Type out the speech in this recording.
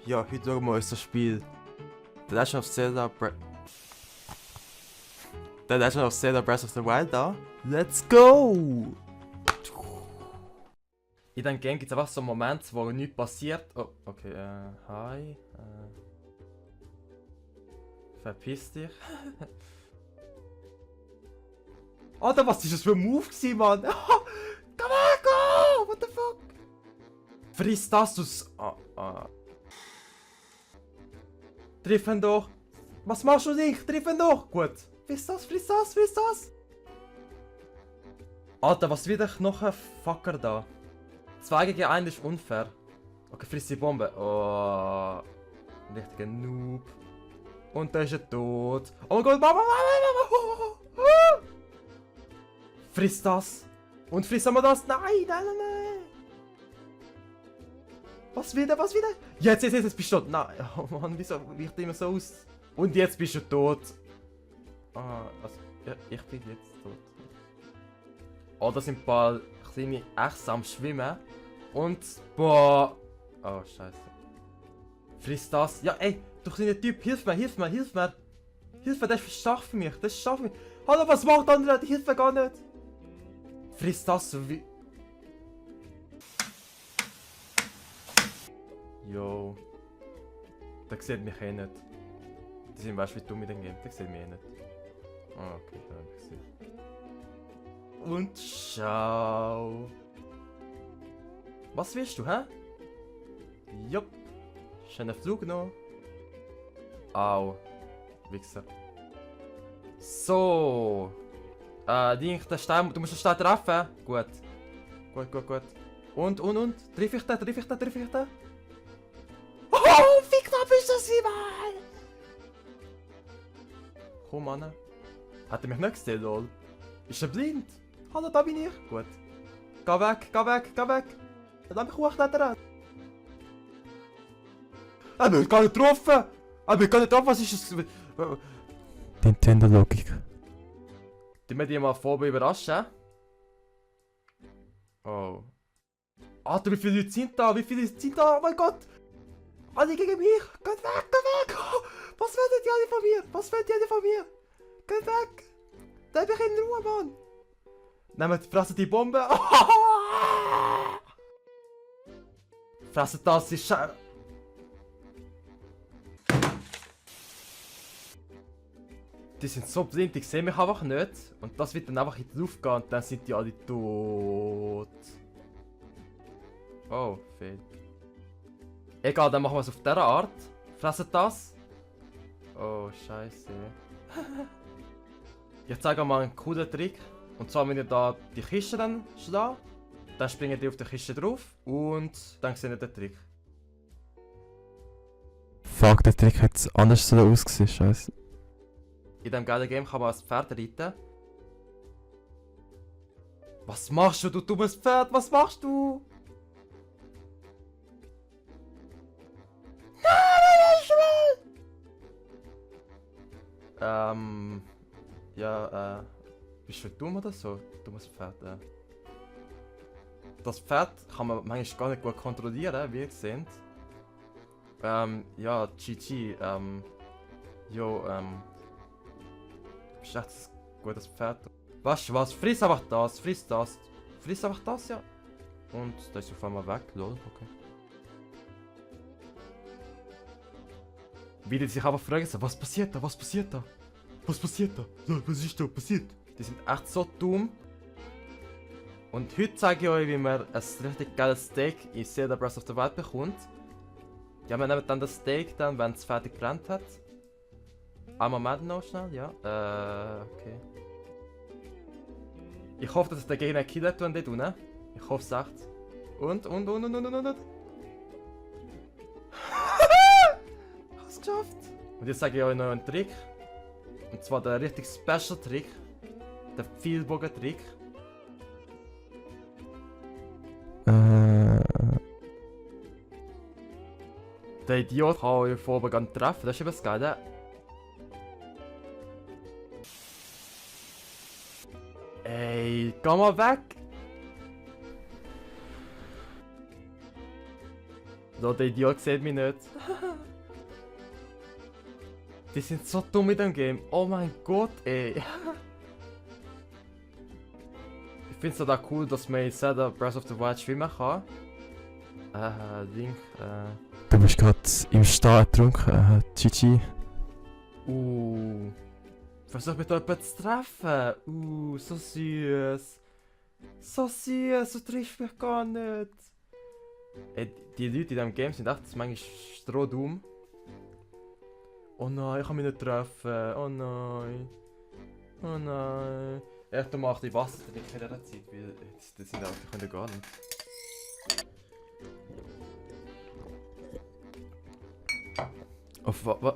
Ja, heute schauen wir uns das Spiel The Legend of Zelda Breath of the Wild an. Let's go! In diesem Game gibt es einfach so Momente, wo nichts passiert. Oh, okay, hi. Verpiss dich. Alter, was ist das für ein Move gewesen, Mann? Come on, go! What the fuck? Friss das, du's... Triff ihn doch! Was machst du nicht? Triff ihn doch! Gut. Friss das, friss das, friss das! Alter, was wieder noch ein Fucker da? 2 gegen 1 ist unfair. Okay, friss die Bombe. Oh. Richtiger Noob. Und da ist er tot. Oh mein Gott, Mama! Friss das! Und friss einmal das! Nein, nein, nein, nein! Was wieder, was wieder? Jetzt bist du tot! Nein! Oh Mann, wieso weicht immer so aus? Und jetzt bist du tot! Ah, also, ja, ich bin jetzt tot. Oh, da sind ein paar kleine Echsen am Schwimmen. Und, boah! Oh, scheiße. Friss das! Ja, ey! Du kleiner Typ, hilf mir, hilf mir, hilf mir! Hilf mir, das ist stark für mich, das ist stark für mich! Hallo, was macht der andere? Die hilft mir gar nicht! Friss das so wie... Yo. Der sieht mich eh nicht. Die sind weißt du wie dumm mit dem Game, der sieht mich eh nicht. Ah, okay, da hab ich gesehen. Und ciao. Was willst du, hä? Jupp. Schöner Flug noch. Au. Wichser. So. Den Stein, du musst den Stein treffen. Gut. Gut, gut, gut. Und. Triff ich den, triff ich den, triff ich den? Oh, wie knapp ist das mal? Komm, Mann. Hat er mich nicht gesehen, lol? Ist er blind? Hallo, da bin ich. Gut. Geh weg, geh weg, geh weg. Lass mich hochklettern. Er wird gar nicht getroffen. Er wird gar nicht getroffen, was ist das? Nintendo-Logik. Die wir die mal vorbei überraschen. Oh. Alter, wie viele Leute sind da? Wie viele Leute sind da? Oh mein Gott! Alle gegen mich! Geht weg, geht weg! Oh, was wollen die alle von mir? Was wollen die alle von mir? Geht weg! Lass mich in Ruhe, Mann! Nehmt, fressen die Bombe! Fressen das, ist scheiße! Die sind so blind, ich sehe mich einfach nicht. Und das wird dann einfach in die Luft gehen und dann sind die alle tot. Oh, fehl. Egal, dann machen wir es auf dieser Art. Fressen das. Oh, scheiße. Ich zeige euch mal einen coolen Trick. Und zwar, wenn ihr da die Kiste dann schlägt, dann springen die auf die Kiste drauf und dann seht ihr den Trick. Fuck, der Trick hat anders ausgesehen, scheiße. In diesem geilen Game kann man als Pferd reiten. Was machst du, du dummes Pferd? Was machst du? Nein, ja, bist du dumm oder so? Dummes Pferd, Das Pferd kann man manchmal gar nicht gut kontrollieren, wie ihr seht. Ja, GG, jo, bist echt ein gutes Pferd. Weißt du was? Friss einfach das, friss das. Friss einfach das, ja. Und da ist auf einmal weg, lol, okay. Wie die sich aber fragen, so, was passiert da, was passiert da? Was passiert da? Was ist da passiert? Die sind echt so dumm. Und heute zeige ich euch, wie man ein richtig geiles Steak in Zelda Breath of the Wild bekommt. Ja, wir nehmen dann das Steak, dann, wenn es fertig gebrannt hat. Einmal Madden noch schnell, ja. Okay. Ich hoffe, dass ich den Gegner killen tue dort unten. Ich hoffe es echt. Und. Ich hab's geschafft. Und jetzt sage ich euch noch einen Trick. Und zwar der richtig Special Trick. Der Pfeilbogen-Trick. Der Idiot kann euch von oben gar nicht treffen, das ist eben das Geile. Ey, geh mal weg! So, der Idiot sieht mich nicht. Die sind so dumm mit dem Game. Oh mein Gott, ey. Ich finde es auch cool, dass man in Zelda Breath of the Wild schwimmen kann. Link, Du bist gerade im Stehen ertrunken. GG. Versuch mich da jemanden zu treffen. So süß. So süß, du triffst mich gar nicht. Ey, die Leute in diesem Game sind echt manchmal strohdumm. Oh nein, ich kann mich nicht treffen. Oh nein. Oh nein. Ich mache ein bisschen Wasser trinken in dieser Zeit, weil das sind auch, die können gar nicht. Auf was?